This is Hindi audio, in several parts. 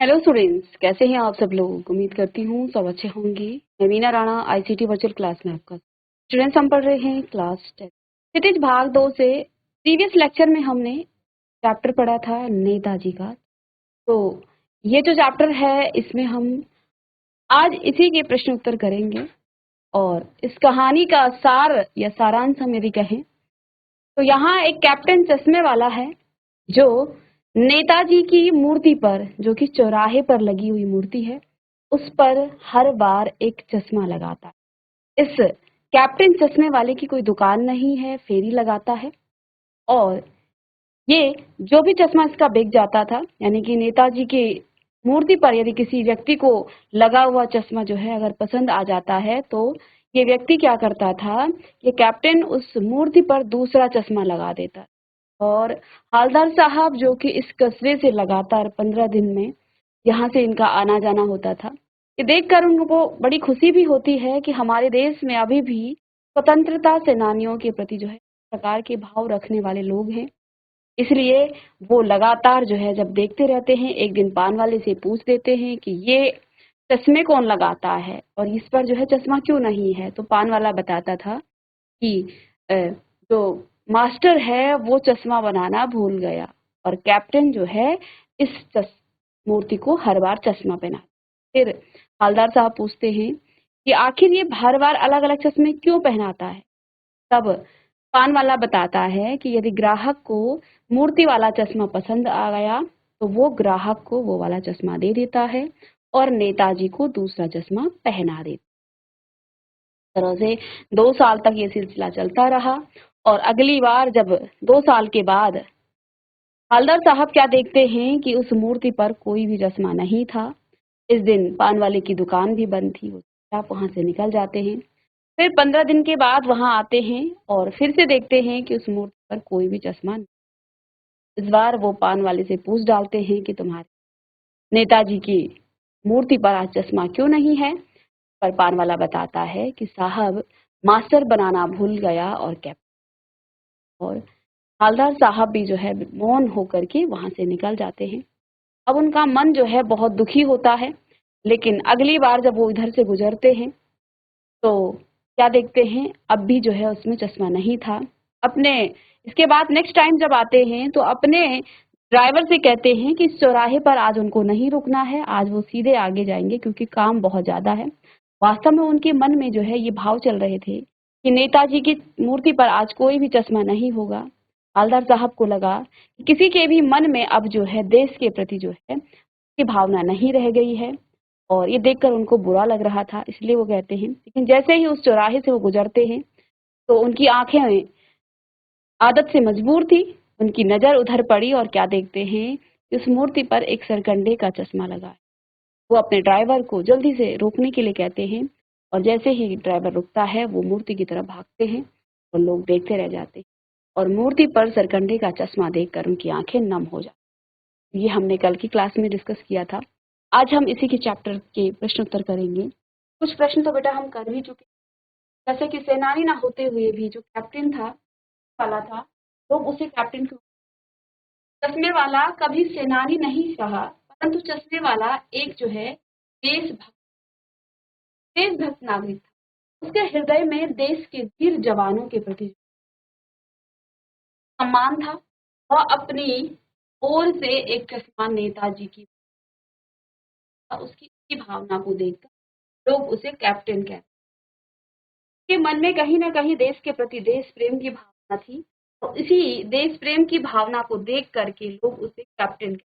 हेलो स्टूडेंट्स, कैसे हैं आप सब लोग। उम्मीद करती हूँ सब अच्छे होंगे। मैं Meena Rana ICT virtual class में आपका स्टूडेंट्स हम पढ़ रहे हैं क्लास 10 क्षितिज भाग 2 से। प्रीवियस लेक्चर में हमने चैप्टर पढ़ा था नेताजी का। तो ये जो चैप्टर है इसमें हम आज इसी के प्रश्न उत्तर करेंगे। और इस कहानी का सार या सारांश हम यदि कहें तो यहाँ एक कैप्टन चश्मे वाला है जो नेताजी की मूर्ति पर, जो कि चौराहे पर लगी हुई मूर्ति है, उस पर हर बार एक चश्मा लगाता है। इस कैप्टन चश्मे वाले की कोई दुकान नहीं है, फेरी लगाता है। और ये जो भी चश्मा इसका बिक जाता था, यानी कि नेताजी की मूर्ति पर यदि किसी व्यक्ति को लगा हुआ चश्मा जो है अगर पसंद आ जाता है तो ये व्यक्ति क्या करता था, ये कैप्टन उस मूर्ति पर दूसरा चश्मा लगा देता। और हवलदार साहब जो कि इस कस्बे से लगातार 15 दिन में यहाँ से इनका आना जाना होता था, ये देखकर उनको बड़ी खुशी भी होती है कि हमारे देश में अभी भी स्वतंत्रता सेनानियों के प्रति जो है प्रकार के भाव रखने वाले लोग हैं। इसलिए वो लगातार जो है जब देखते रहते हैं, एक दिन पान वाले से पूछ देते हैं कि ये चश्मे कौन लगाता है और इस पर जो है चश्मा क्यों नहीं है। तो पान वाला बताता था कि अ, जो मास्टर है वो चश्मा बनाना भूल गया और कैप्टन जो है इस मूर्ति को हर बार चश्मा पहना। फिर हवलदार साहब पूछते हैं कि आखिर ये हर बार अलग अलग चश्मे क्यों पहनाता है। तब पान वाला बताता है कि यदि ग्राहक को मूर्ति वाला चश्मा पसंद आ गया तो वो ग्राहक को वो वाला चश्मा दे देता है और नेताजी को दूसरा चश्मा पहना देता। तरह से 2 साल तक ये सिलसिला चलता रहा। और अगली बार जब 2 साल के बाद हवलदार साहब क्या देखते हैं कि उस मूर्ति पर कोई भी चश्मा नहीं था। इस दिन पान वाले की दुकान भी बंद थी, वो आप वहां से निकल जाते हैं। फिर 15 दिन के बाद वहां आते हैं और फिर से देखते हैं कि उस मूर्ति पर कोई भी चश्मा नहीं। इस बार वो पान वाले से पूछ डालते हैं कि तुम्हारे नेताजी की मूर्ति पर आज चश्मा क्यों नहीं है। पर पान वाला बताता है कि साहब मास्टर बनाना भूल गया और कैप्टन। और हवलदार साहब भी जो है मौन होकर के वहां से निकल जाते हैं। अब उनका मन जो है बहुत दुखी होता है। लेकिन अगली बार जब वो इधर से गुजरते हैं तो क्या देखते हैं, अब भी जो है उसमें चश्मा नहीं था। अपने इसके बाद नेक्स्ट टाइम जब आते हैं तो अपने ड्राइवर से कहते हैं कि इस चौराहे पर आज उनको नहीं रुकना है, आज वो सीधे आगे जाएंगे क्योंकि काम बहुत ज्यादा है। वास्तव में उनके मन में जो है ये भाव चल रहे थे कि नेताजी की मूर्ति पर आज कोई भी चश्मा नहीं होगा। हवलदार साहब को लगा कि किसी के भी मन में अब जो है देश के प्रति जो है की भावना नहीं रह गई है। और ये देखकर उनको बुरा लग रहा था, इसलिए वो कहते हैं। लेकिन जैसे ही उस चौराहे से वो गुजरते हैं तो उनकी आंखें आदत से मजबूर थी, उनकी नजर उधर पड़ी और क्या देखते हैं कि उस मूर्ति पर एक सरकंडे का चश्मा लगा है। वो अपने ड्राइवर को जल्दी से रोकने के लिए कहते हैं और जैसे ही ड्राइवर रुकता है वो मूर्ति की तरफ भागते हैं और लोग देखते रह जाते हैं। और मूर्ति पर सरकंडे का चश्मा देखकर उनकी आंखें नम हो जाती। ये हमने कल की क्लास में डिस्कस किया था। आज हम इसी के चैप्टर के प्रश्न उत्तर करेंगे। कुछ प्रश्न तो बेटा हम कर भी चुके, जैसे कि सेनानी ना होते हुए भी जो कैप्टन था वाला था, लोग उसे कैप्टन क्यों। चश्मे वाला कभी सेनानी नहीं रहा, परंतु चश्मे वाला एक जो है देशभक्त नागरिक था। उसके हृदय में देश के वीर जवानों के प्रति सम्मान था। वह अपनी ओर से एक चश्मा नेताजी की, उसकी भावना को देखकर लोग उसे कैप्टन कहते। के मन में कहीं ना कहीं देश के प्रति देश प्रेम की भावना थी और इसी देश प्रेम की भावना को देख करके लोग उसे कैप्टन।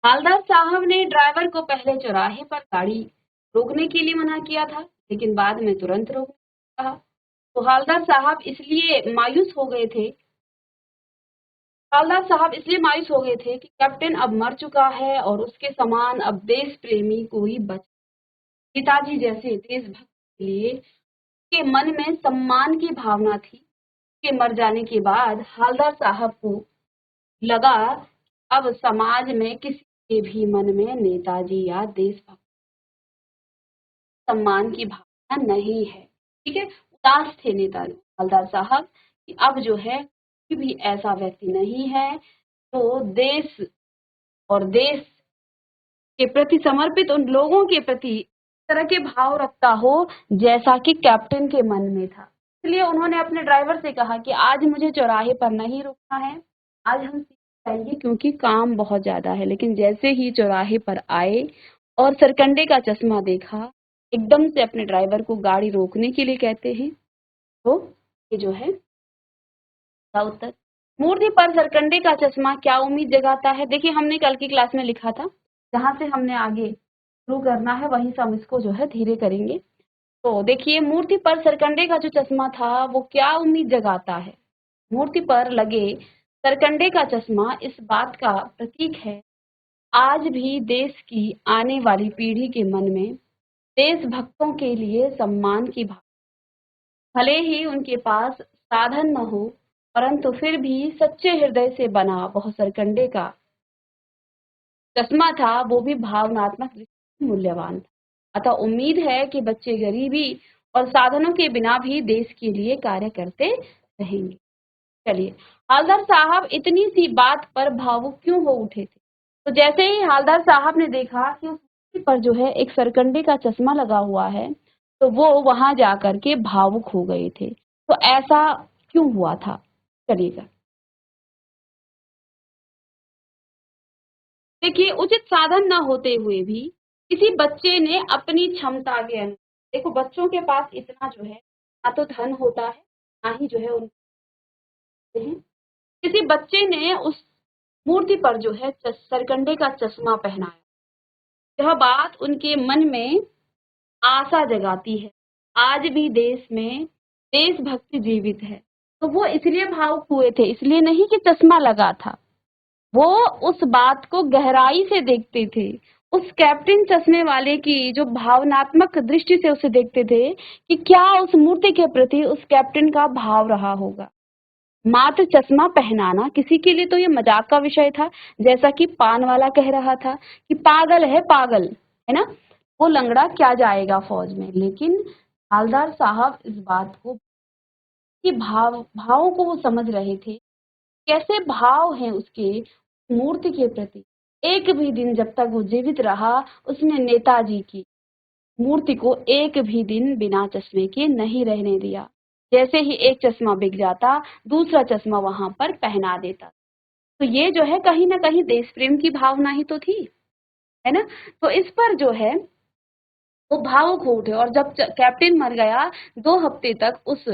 हवलदार साहब ने ड्राइवर को पहले चौराहे पर गाड़ी रोकने के लिए मना किया था, लेकिन बाद में तुरंत रोकने कहा। तो हवलदार साहब इसलिए मायूस हो गए थे कि कैप्टन अब मर चुका है और उसके समान अब देश प्रेमी कोई बच। पिताजी जैसे देशभक्त के लिए के मन में सम्मान की भावना थी। के मर जाने के बाद हवलदार साहब को लगा अब समाज में किसी के भी मन में नेताजी या देशभक्त सम्मान की भावना नहीं है। ठीक है, उदास थे नेताजी हवलदार साहब कि अब जो है कोई भी ऐसा व्यक्ति नहीं है जो देश और देश के प्रति समर्पित उन लोगों के प्रति इस तरह के भाव रखता हो जैसा कि कैप्टन के मन में था। इसलिए उन्होंने अपने ड्राइवर से कहा कि आज मुझे चौराहे पर नहीं रुकना है, आज हम सीधे जाएंगे क्योंकि काम बहुत ज्यादा है। लेकिन जैसे ही चौराहे पर आए और सरकंडे का चश्मा देखा, एकदम से अपने ड्राइवर को गाड़ी रोकने के लिए कहते हैं। तो ये जो है इसका उत्तर। मूर्ति पर सरकंडे का चश्मा क्या उम्मीद जगाता है? देखिए हमने कल की क्लास में लिखा था, जहां से हमने आगे शुरू करना है वहीं से हम इसको जो है धीरे करेंगे। तो देखिए मूर्ति पर सरकंडे का जो चश्मा था वो क्या उम्मीद जगाता है? मूर्ति पर लगे सरकंडे का चश्मा इस बात का प्रतीक है, आज भी देश की आने वाली पीढ़ी के मन में देशभक्तों के लिए सम्मान की भावना, भले ही उनके पास साधन न हो, परंतु फिर भी सच्चे हृदय से बना वह सरकंडे का चश्मा था, वो भी भावनात्मक दृष्टि से मूल्यवान था। अतः उम्मीद है कि बच्चे गरीबी और साधनों के बिना भी देश के लिए कार्य करते रहेंगे। चलिए, हालदार साहब इतनी सी बात पर भावुक क्यों हो उठे थे? तो जैसे ही हालदार साहब ने देखा कि उस मूर्ति पर जो है एक सरकंडे का चश्मा लगा हुआ है, तो वो वहां जाकर के भावुक हो गए थे। तो ऐसा क्यों हुआ था? चलिएगा, देखिए उचित साधन न होते हुए भी किसी बच्चे ने अपनी क्षमता के अनुसार, देखो बच्चों के पास इतना जो है ना तो धन होता है, ना ही जो है उनके, किसी बच्चे ने उस मूर्ति पर जो है सरकंडे का चश्मा पहनाया। यह बात उनके मन में आशा जगाती है, आज भी देश में देशभक्ति जीवित है। तो वो इसलिए भावुक हुए थे, इसलिए नहीं कि चश्मा लगा था, वो उस बात को गहराई से देखते थे। उस कैप्टन चश्मे वाले की जो भावनात्मक दृष्टि से उसे देखते थे कि क्या उस मूर्ति के प्रति उस कैप्टन का भाव रहा होगा। मात्र चश्मा पहनाना किसी के लिए तो ये मजाक का विषय था, जैसा कि पान वाला कह रहा था कि पागल है पागल, है ना, वो लंगड़ा क्या जाएगा फौज में। लेकिन हालदार साहब इस बात को कि भावों को वो समझ रहे थे, कैसे भाव हैं उसके मूर्ति के प्रति। एक भी दिन जब तक वो जीवित रहा, उसने नेताजी की मूर्ति को एक भी दिन बिना चश्मे के नहीं रहने दिया। जैसे ही एक चश्मा बिक जाता, दूसरा चश्मा वहां पर पहना देता। तो ये जो है कहीं ना कहीं देश प्रेम की भावना ही तो थी, है ना। तो इस पर जो है वो भावुक हो उठे, और जब कैप्टन मर गया, 2 हफ्ते तक उस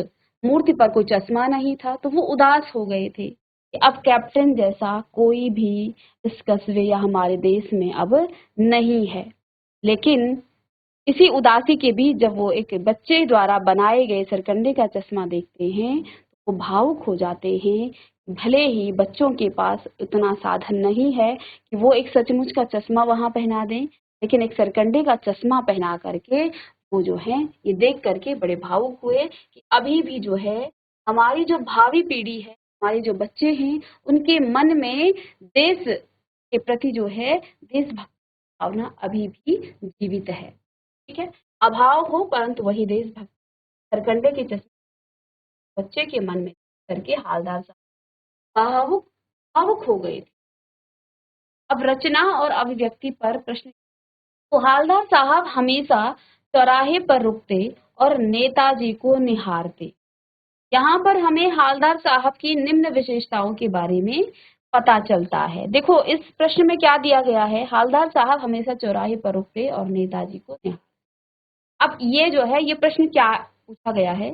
मूर्ति पर कोई चश्मा नहीं था, तो वो उदास हो गए थे कि अब कैप्टन जैसा कोई भी इस कस्बे या हमारे देश में अब नहीं है। लेकिन इसी उदासी के बीच जब वो एक बच्चे द्वारा बनाए गए सरकंडे का चश्मा देखते हैं, तो वो भावुक हो जाते हैं। भले ही बच्चों के पास उतना साधन नहीं है कि वो एक सचमुच का चश्मा वहां पहना दें, लेकिन एक सरकंडे का चश्मा पहना करके वो जो है ये देख करके बड़े भावुक हुए कि अभी भी जो है हमारी जो भावी पीढ़ी है, हमारे जो बच्चे हैं, उनके मन में देश के प्रति जो है देशभक्ति भावना अभी भी जीवित है। ठीक है, अभाव हो परंतु वही देशभक्ति सरकंडे के चश्मे बच्चे के मन में करके हालदार साहब भावुक भावुक हो गए थे। अब रचना और अभिव्यक्ति पर प्रश्न। तो हालदार साहब हमेशा चौराहे पर रुकते और नेताजी को निहारते। यहाँ पर हमें हालदार साहब की निम्न विशेषताओं के बारे में पता चलता है। देखो इस प्रश्न में क्या दिया गया है, हालदार साहब हमेशा चौराहे पर रुकते और नेताजी को निहारते। अब ये जो है ये प्रश्न क्या पूछा गया है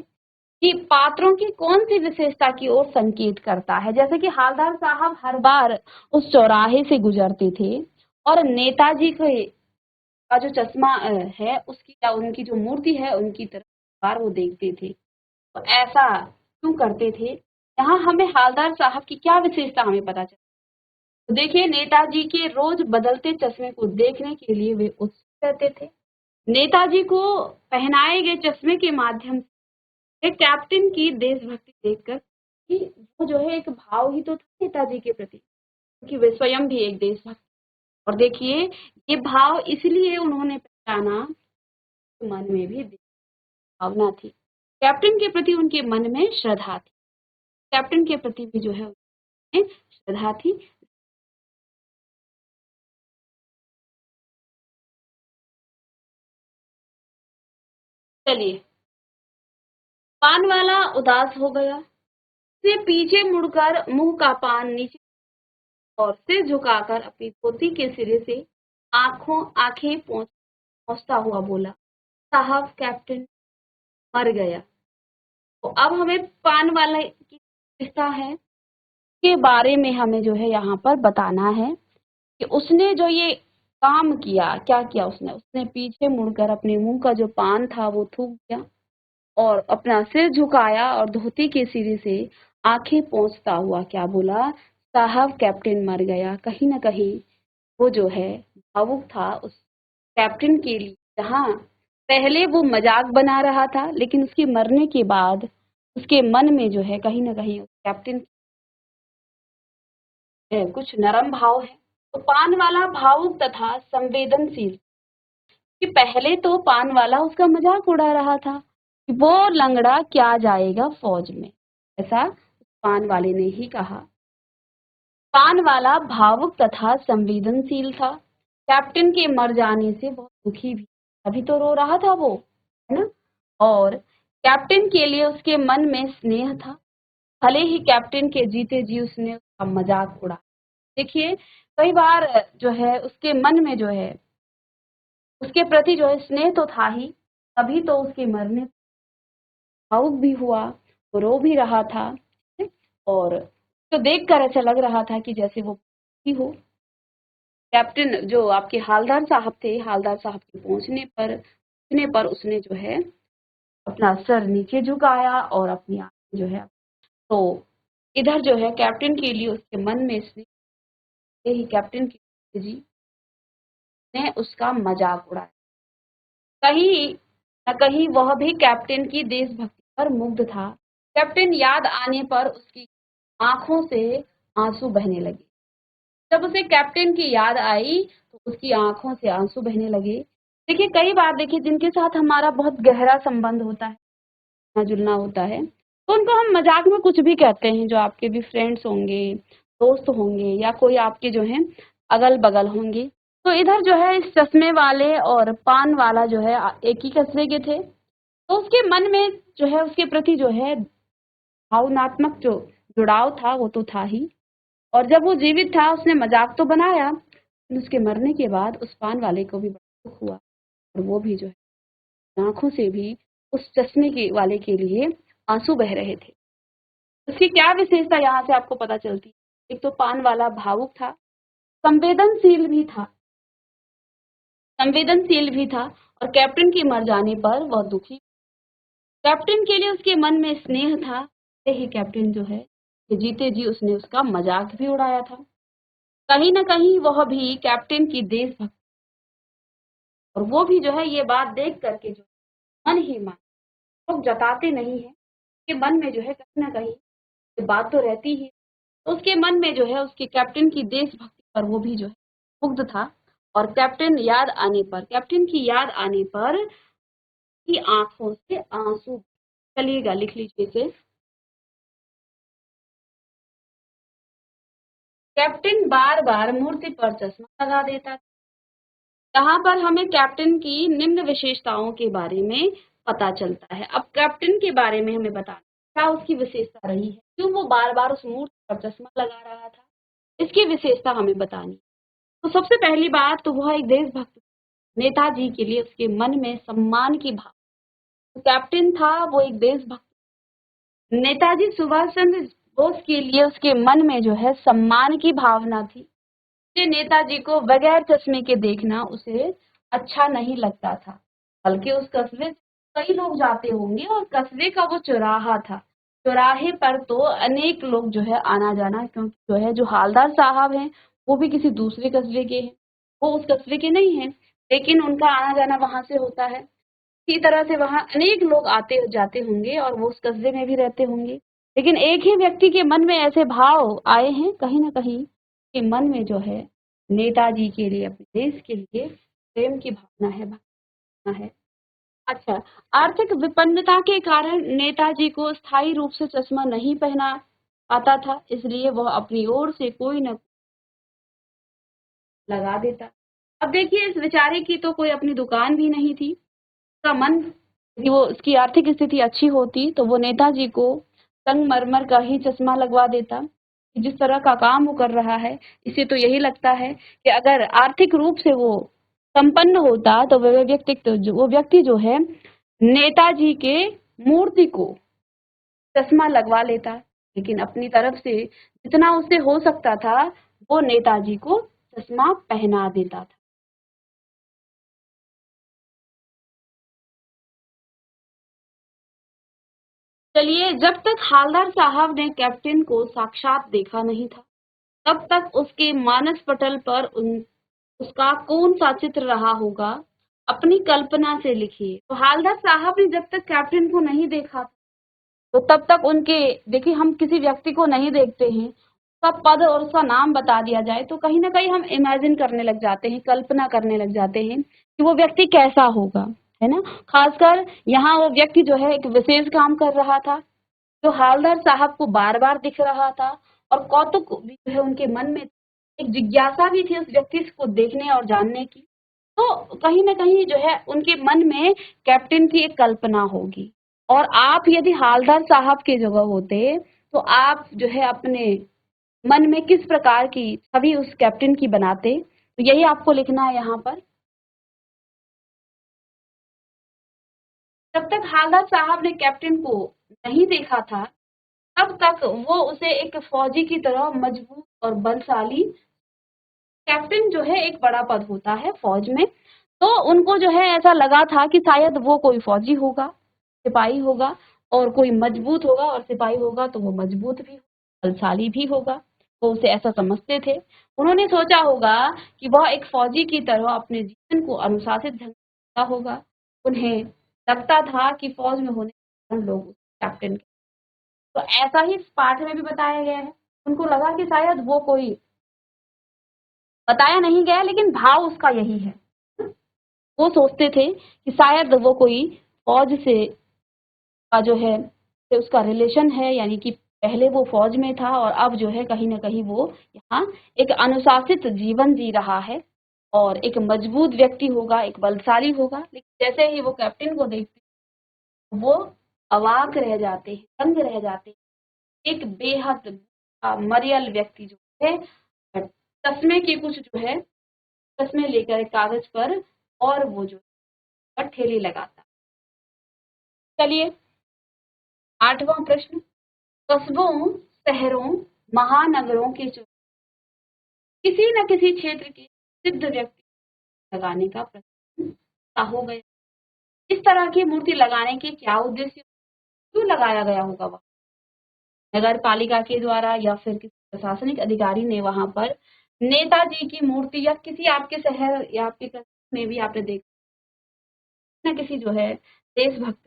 कि पात्रों की कौन सी विशेषता की ओर संकेत करता है। जैसे कि हालदार साहब हर बार उस चौराहे से गुजरते थे और नेताजी के का जो चश्मा है उसकी या उनकी जो मूर्ति है उनकी तरफ बार वो देखते थे। तो ऐसा क्यों करते थे? यहाँ हमें हालदार साहब की क्या विशेषता हमें पता चलती है। तो देखिए नेताजी के रोज बदलते चश्मे को देखने के लिए वे उत्सुक रहते थे। नेताजी को पहनाए गए चश्मे के माध्यम से एक कैप्टन की देशभक्ति देखकर कि वो जो है एक भाव ही तो था नेताजी के प्रति, क्योंकि वे स्वयं भी एक देशभक्त। और देखिए ये भाव इसलिए उन्होंने पहचाना, मन में भी भावना थी, कैप्टन के प्रति उनके मन में श्रद्धा थी, कैप्टन के प्रति भी जो है उनमें श्रद्धा थी। चलिए, पान वाला उदास हो गया। उसने पीछे मुड़कर मुंह का पान नीचे और सिर झुकाकर अपनी धोती के सिरे से आंखें पोंछता हुआ बोला, साहब कैप्टन मर गया। तो अब हमें पान वाला की किस्सा है के बारे में हमें जो है यहाँ पर बताना है कि उसने जो ये काम किया, क्या किया उसने? उसने पीछे मुड़कर अपने मुंह का जो पान था वो थूक दिया और अपना सिर झुकाया और धोती के सिरे से आंखें पोंछता हुआ क्या बोला, साहब कैप्टन मर गया। कहीं ना कहीं वो जो है भावुक था उस कैप्टन के लिए, जहाँ पहले वो मजाक बना रहा था लेकिन उसके मरने के बाद उसके मन में जो है कहीं ना कहीं उस कैप्टन कुछ नरम भाव है। तो पान वाला भावुक तथा संवेदनशील, कि पहले तो पान वाला उसका मजाक उड़ा रहा था कि वो लंगड़ा क्या जाएगा फौज में, ऐसा पान वाले ने ही कहा। पान वाला भावुक तथा संवेदनशील था, कैप्टन के मर जाने से बहुत दुखी भी, अभी तो रो रहा था वो, है ना। और कैप्टन के लिए उसके मन में स्नेह था, भले ही कैप्टन के जीते जी उसने उसका मजाक उड़ा। देखिए, कई बार जो है उसके मन में जो है उसके प्रति जो है स्नेह तो था ही, तभी तो उसके मरने भावुक भी हुआ, वो रो भी रहा था, और तो देखकर ऐसा लग रहा था कि जैसे वो ही हो। कैप्टन जो आपके हालदार साहब थे, हालदार साहब के पहुंचने पर उसने जो है अपना सर नीचे झुकाया और अपनी आंखें जो है, तो इधर जो है कैप्टन के लिए उसके मन में स्नेह ही कैप्टन की जी ने उसका मजाक उड़ाया। कहीं न कहीं वह भी कैप्टन की देशभक्ति पर मुग्ध था। कैप्टन याद आने पर उसकी आंखों से आंसू बहने लगे। जब उसे कैप्टन की याद आई तो उसकी आंखों से आंसू बहने लगे। देखिए, कई बार देखिए जिनके साथ हमारा बहुत गहरा संबंध होता है, मिलना-जुलना होता है, तो उनको हम मजाक में कुछ भी कहते हैं, जो आपके भी फ्रेंड्स होंगे, दोस्त होंगे या कोई आपके जो है अगल-बगल होंगे। तो इधर जो है इस चश्मे वाले और पान वाला जो है एक ही कस्बे के थे। तो उसके मन में जो है उसके प्रति जो है भावनात्मक जो जुड़ाव था वो तो था ही, और जब वो जीवित था उसने मजाक तो बनाया, लेकिन उसके मरने के बाद उस पान वाले को भी बड़ा दुख हुआ और वो भी जो है आंखों से भी उस चश्मे के वाले के लिए आंसू बह रहे थे। उसकी क्या विशेषता यहाँ से आपको पता चलती? एक तो पान वाला भावुक था, संवेदनशील भी था, संवेदनशील भी था, और कैप्टन के मर जाने पर वह दुखी। कैप्टन के लिए उसके मन में स्नेह था, यही कैप्टन जो है कि जीते जी उसने उसका मजाक भी उड़ाया था। कहीं न कहीं वह भी कैप्टन की देशभक्ति, और वो भी जो है ये बात देख करके जो मन ही मन, लोग जताते नहीं हैं, उसके मन में जो है कहीं न कहीं ये बात तो रहती ही है। तो उसके मन में जो है उसके कैप्टन की देशभक्ति पर वो भी जो है मुग्ध था, और कैप्टन की याद आने पर की आँखों से आंसू। चलिएगा, लिख लीजिए इसे। कैप्टन बार-बार मूर्ति पर चश्मा लगा देता था। यहाँ पर हमें कैप्टन की निम्न विशेषताओं के बारे में पता चलता है। अब कैप्टन के बारे में हमें बताना क्या उसकी विशेषता रही है, क्यों वो बार-बार उस मूर्ति पर चश्मा लगा रहा था, इसकी विशेषता हमें बतानी। तो सबसे पहली बात तो वह एक देशभक्त, नेताजी के लिए उसके मन में सम्मान की भावना। तो कैप्टन था वो एक देशभक्त, नेताजी सुभाष चंद्र बोस के लिए उसके मन में जो है सम्मान की भावना थी। कि नेताजी को बगैर चश्मे के देखना उसे अच्छा नहीं लगता था, बल्कि उस कस्बे से कई लोग जाते होंगे और कस्बे का वो चौराहा था, चौराहे पर तो अनेक लोग जो है आना जाना, क्योंकि जो है जो हालदार साहब हैं वो भी किसी दूसरे कस्बे के हैं, वो उस कस्बे के नहीं हैं, लेकिन उनका आना जाना वहां से होता है। इसी तरह से वहाँ अनेक लोग आते जाते होंगे और वो उस कस्बे में भी रहते होंगे, लेकिन एक ही व्यक्ति के मन में ऐसे भाव आए हैं, कहीं न कहीं के मन में जो है नेताजी के लिए, अपने देश के लिए प्रेम की भावना है, भावना है। अच्छा, आर्थिक विपन्नता के कारण नेताजी को स्थायी रूप से चश्मा नहीं पहना आता था, इसलिए वह अपनी ओर से कोई न लगा देता। अब देखिए, इस बेचारे की तो कोई अपनी दुकान भी नहीं थी, उसका मन यदि वो उसकी आर्थिक स्थिति अच्छी होती तो वो नेताजी को संगमरमर का ही चश्मा लगवा देता। जिस तरह का काम वो कर रहा है, इससे तो यही लगता है कि अगर आर्थिक रूप से वो संपन्न होता तो वो व्यक्ति जो है नेताजी के मूर्ति को चश्मा लगवा लेता। लेकिन अपनी तरफ से जितना उससे हो सकता था वो नेताजी को चश्मा पहना देता था। चलिए, जब तक हालदार साहब ने कैप्टन को साक्षात देखा नहीं था तब तक उसके मानस पटल पर उसका कौन सा चित्र रहा होगा, अपनी कल्पना से लिखिए। तो हालदार साहब ने जब तक कैप्टन को नहीं देखा तो तब तक उनके, देखिए हम किसी व्यक्ति को नहीं देखते हैं, उसका पद और उसका नाम बता दिया जाए तो कहीं ना कहीं हम इमेजिन करने लग जाते हैं, कल्पना करने लग जाते हैं कि वो व्यक्ति कैसा होगा, है ना। खासकर यहाँ वो व्यक्ति जो है एक विशेष काम कर रहा था जो हालदार साहब को बार बार दिख रहा था, और कौतुक भी जो है उनके मन में, एक जिज्ञासा भी थी उस व्यक्ति को देखने और जानने की। तो कहीं ना कहीं जो है उनके मन में कैप्टन की एक कल्पना होगी। और आप यदि हालदार साहब की जगह होते तो आप जो है अपने मन में किस प्रकार की छवि उस कैप्टन की बनाते, तो यही आपको लिखना है यहाँ पर। जब तक हालदार साहब ने कैप्टन को नहीं देखा था तब तक वो उसे एक फौजी की तरह मजबूत और बलशाली, कैप्टन जो है एक बड़ा पद होता है फौज में, तो उनको जो है ऐसा लगा था कि शायद वो कोई फौजी होगा, सिपाही होगा, और कोई मजबूत होगा, और सिपाही होगा तो वो मजबूत भी, बलशाली भी होगा। वो उसे ऐसा समझते थे। उन्होंने सोचा होगा कि वह एक फौजी की तरह अपने जीवन को अनुशासित ढंग से जीता होगा। उन्हें लगता था कि फौज में होने के कारण लोग कैप्टन, तो ऐसा ही इस पाठ में भी बताया गया है। उनको लगा कि शायद वो कोई, बताया नहीं गया लेकिन भाव उसका यही है। वो सोचते थे कि शायद वो कोई फौज से का जो है से उसका रिलेशन है, यानी कि पहले वो फौज में था और अब जो है कहीं ना कहीं वो यहाँ एक अनुशासित जीवन जी रहा है और एक मजबूत व्यक्ति होगा, एक बलशाली होगा। लेकिन जैसे ही वो कैप्टन को देखते वो अवाक रह जाते हैं, दंग रह जाते हैं। एक बेहद मरियल व्यक्ति जो है चश्मे की कुछ जो है, चश्मे लेकर कागज पर, और वो जो है ठेली लगाता। चलिए, 8वां प्रश्न। कस्बों, शहरों, महानगरों के किसी न किसी क्षेत्र के सिद्ध व्यक्ति लगाने का प्रश्न हो गया। इस तरह की मूर्ति लगाने के क्या उद्देश्य, क्यों लगाया गया होगा वह, नगर पालिका के द्वारा या फिर किसी प्रशासनिक अधिकारी ने वहां पर नेताजी की मूर्ति, या किसी आपके शहर या आपके कस्बे में भी आपने देखा ना किसी जो है देशभक्त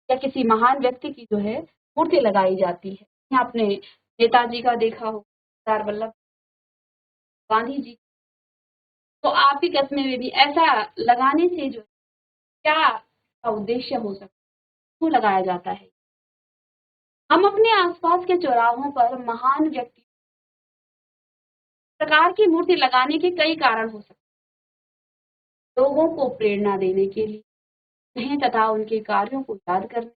या किसी महान व्यक्ति की जो है मूर्ति लगाई जाती है। आपने नेताजी का देखा हो, सरदार वल्लभ गांधी जी, तो आपके कस्बे में भी ऐसा लगाने से जो क्या का उद्देश्य हो सकता है, क्यों लगाया जाता है। हम अपने आसपास के चौराहों पर महान व्यक्ति प्रकार की मूर्ति लगाने के कई कारण हो सकते हैं। लोगों को प्रेरणा देने के लिए, उन्हें तथा उनके कार्यों को याद करने,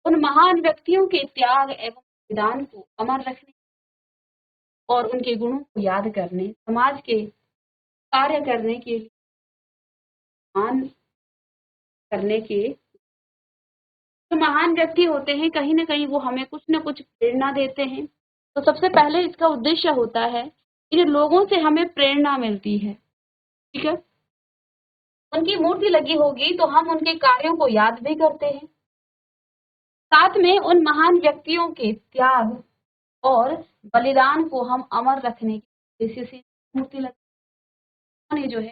उन महान व्यक्तियों के त्याग एवं बलिदान को अमर रखने और उनके गुणों को याद करने, समाज के कार्य करने के लिए, मान करने के, जो महान व्यक्ति होते हैं कहीं ना कहीं वो हमें कुछ न कुछ प्रेरणा देते हैं। तो सबसे पहले इसका उद्देश्य होता है कि लोगों से हमें प्रेरणा मिलती है, ठीक है। उनकी मूर्ति लगी होगी तो हम उनके कार्यों को याद भी करते हैं, साथ में उन महान व्यक्तियों के त्याग और बलिदान को हम अमर रखने की उद्देश्य से मूर्ति लगाने जो है,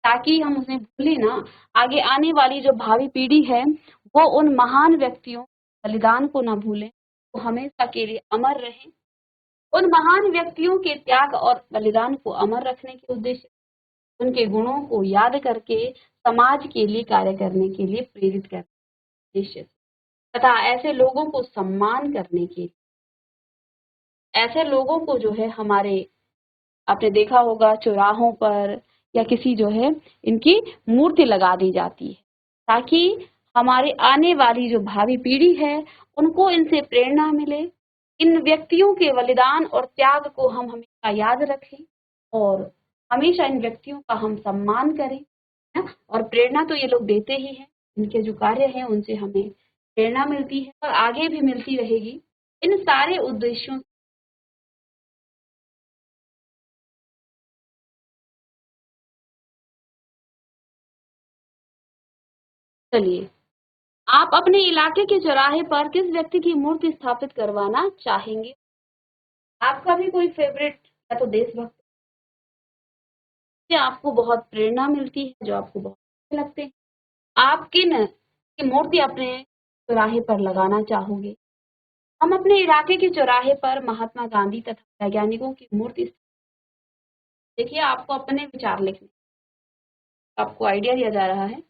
ताकि हम उसे भूलें ना। आगे आने वाली जो भावी पीढ़ी है वो उन महान व्यक्तियों बलिदान को ना भूलें, वो हमेशा के लिए अमर रहें। उन महान व्यक्तियों के त्याग और बलिदान को अमर रखने के उद्देश्य, उनके गुणों को याद करके समाज के लिए कार्य करने के लिए प्रेरित करने के उद्देश्य तथा ऐसे लोगों को सम्मान करने के, ऐसे लोगों को जो है हमारे, आपने देखा होगा चौराहों पर या किसी जो है इनकी मूर्ति लगा दी जाती है ताकि हमारे आने वाली जो भावी पीढ़ी है उनको इनसे प्रेरणा मिले। इन व्यक्तियों के बलिदान और त्याग को हम हमेशा याद रखें और हमेशा इन व्यक्तियों का हम सम्मान करें, है ना? और प्रेरणा तो ये लोग देते ही हैं, इनके जो कार्य हैं उनसे हमें प्रेरणा मिलती है और आगे भी मिलती रहेगी। इन सारे उद्देश्यों चलिए, आप अपने इलाके के चौराहे पर किस व्यक्ति की मूर्ति स्थापित करवाना चाहेंगे? आपका भी कोई फेवरेट या तो देशभक्त से आपको बहुत प्रेरणा मिलती है, जो आपको बहुत अच्छे लगते हैं? आप किन की मूर्ति अपने चौराहे पर लगाना चाहोगे? हम अपने इलाके के चौराहे पर महात्मा गांधी तथा वैज्ञानिकों की मूर्ति देखिए, आपको अपने विचार लिखने, आपको आइडिया दिया जा रहा है।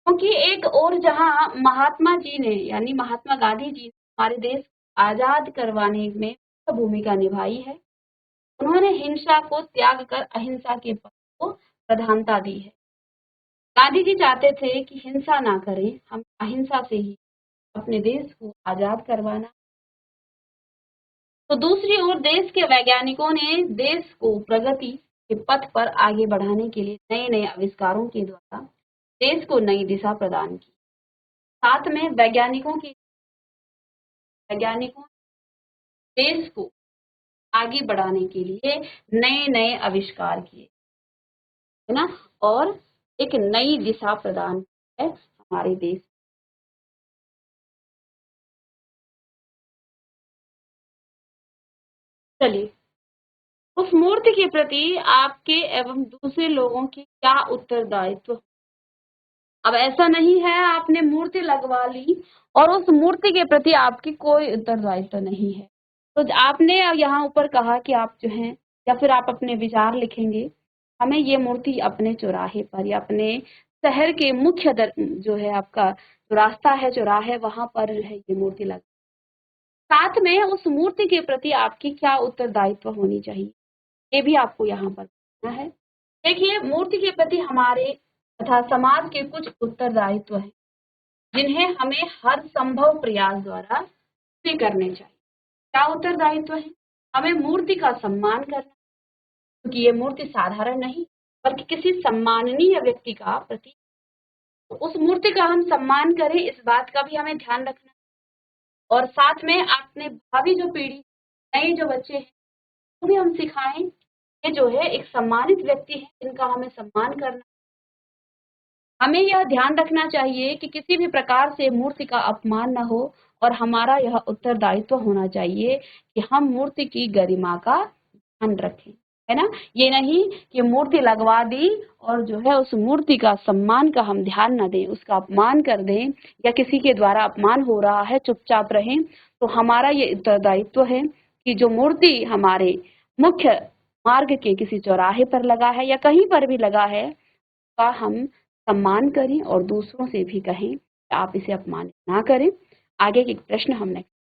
क्योंकि एक और जहाँ महात्मा जी ने यानी महात्मा गांधी जी ने हमारे देश को आजाद करवाने में मुख्य भूमिका निभाई है। उन्होंने हिंसा को त्याग कर अहिंसा के पथ को प्रधानता दी है। गांधी जी चाहते थे कि हिंसा ना करें, हम अहिंसा से ही अपने देश को आजाद करवाना। तो दूसरी ओर देश के वैज्ञानिकों ने देश को प्रगति के पथ पर आगे बढ़ाने के लिए नए नए आविष्कारों के द्वारा देश को नई दिशा प्रदान की। साथ में वैज्ञानिकों देश को आगे बढ़ाने के लिए नए नए आविष्कार किए, है ना? और एक नई दिशा प्रदान की है हमारे देश। चलिए, उस मूर्ति के प्रति आपके एवं दूसरे लोगों की क्या उत्तरदायित्व? अब ऐसा नहीं है आपने मूर्ति लगवा ली और उस मूर्ति के प्रति आपकी कोई उत्तरदायित्व नहीं है। तो आपने यहाँ ऊपर कहा कि आप जो हैं या फिर आप अपने विचार लिखेंगे, हमें ये मूर्ति अपने चौराहे पर या अपने शहर के मुख्य जो है आपका जो रास्ता है चौराहे वहाँ पर है ये मूर्ति लग। साथ में उस मूर्ति के प्रति आपकी क्या उत्तरदायित्व होनी चाहिए, ये भी आपको यहाँ पर कहना है। देखिए, मूर्ति के प्रति हमारे तथा समाज के कुछ उत्तरदायित्व हैं, जिन्हें हमें हर संभव प्रयास द्वारा पूरे करने चाहिए। क्या उत्तरदायित्व है? हमें मूर्ति का सम्मान करना, क्योंकि ये मूर्ति साधारण नहीं बल्कि किसी सम्माननीय व्यक्ति का प्रतीक। तो उस मूर्ति का हम सम्मान करें, इस बात का भी हमें ध्यान रखना और साथ में अपने भावी जो पीढ़ी, नए जो बच्चे हैं, वो भी हम सिखाएं। ये जो है एक सम्मानित व्यक्ति है, इनका हमें सम्मान करना। हमें यह ध्यान रखना चाहिए कि किसी भी प्रकार से मूर्ति का अपमान न हो और हमारा यह उत्तरदायित्व होना चाहिए कि हम मूर्ति की गरिमा का ध्यान रखें, है ना? ये नहीं कि मूर्ति लगवा दी और जो है उस मूर्ति का सम्मान का हम ध्यान न दें, उसका अपमान कर दें या किसी के द्वारा अपमान हो रहा है चुपचाप रहें। तो हमारा ये उत्तरदायित्व है कि जो मूर्ति हमारे मुख्य मार्ग के किसी चौराहे पर लगा है या कहीं पर भी लगा है, का हम सम्मान करें और दूसरों से भी कहें कि आप इसे अपमानित ना करें। आगे के प्रश्न हम नेक्स्ट